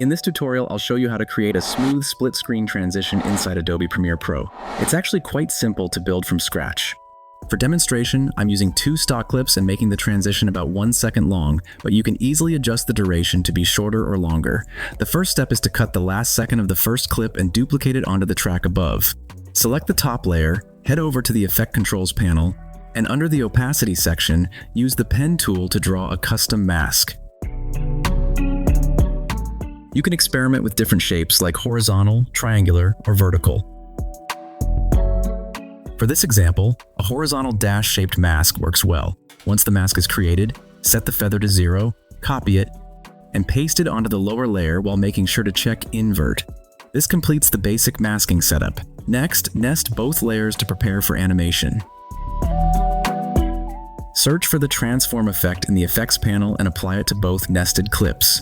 In this tutorial, I'll show you how to create a smooth split screen transition inside Adobe Premiere Pro. It's actually quite simple to build from scratch. For demonstration, I'm using 2 stock clips and making the transition about 1 second long, but you can easily adjust the duration to be shorter or longer. The first step is to cut the last second of the first clip and duplicate it onto the track above. Select the top layer, head over to the Effect Controls panel, and under the Opacity section, use the Pen tool to draw a custom mask. You can experiment with different shapes like horizontal, triangular, or vertical. For this example, a horizontal dash-shaped mask works well. Once the mask is created, set the feather to 0, copy it, and paste it onto the lower layer while making sure to check Invert. This completes the basic masking setup. Next, nest both layers to prepare for animation. Search for the transform effect in the Effects panel and apply it to both nested clips.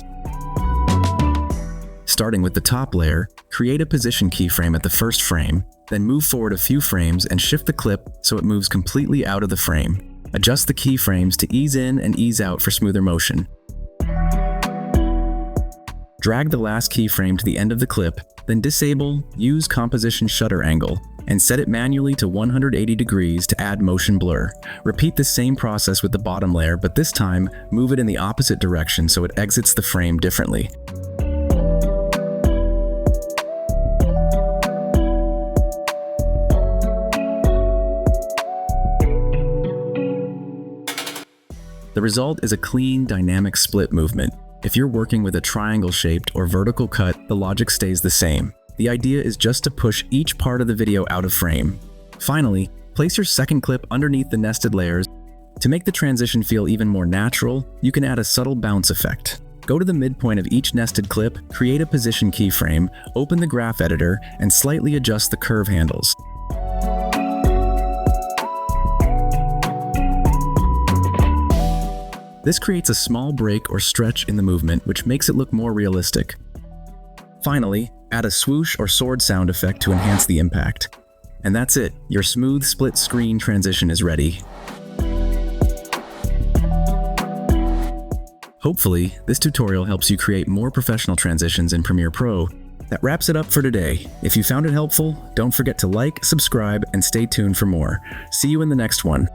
Starting with the top layer, create a position keyframe at the first frame, then move forward a few frames and shift the clip so it moves completely out of the frame. Adjust the keyframes to ease in and ease out for smoother motion. Drag the last keyframe to the end of the clip, then disable Use Composition Shutter Angle and set it manually to 180 degrees to add motion blur. Repeat the same process with the bottom layer, but this time, move it in the opposite direction so it exits the frame differently. The result is a clean, dynamic split movement. If you're working with a triangle-shaped or vertical cut, the logic stays the same. The idea is just to push each part of the video out of frame. Finally, place your second clip underneath the nested layers. To make the transition feel even more natural, you can add a subtle bounce effect. Go to the midpoint of each nested clip, create a position keyframe, open the graph editor, and slightly adjust the curve handles. This creates a small break or stretch in the movement, which makes it look more realistic. Finally, add a swoosh or sword sound effect to enhance the impact. And that's it, your smooth split screen transition is ready. Hopefully, this tutorial helps you create more professional transitions in Premiere Pro. That wraps it up for today. If you found it helpful, don't forget to like, subscribe, and stay tuned for more. See you in the next one.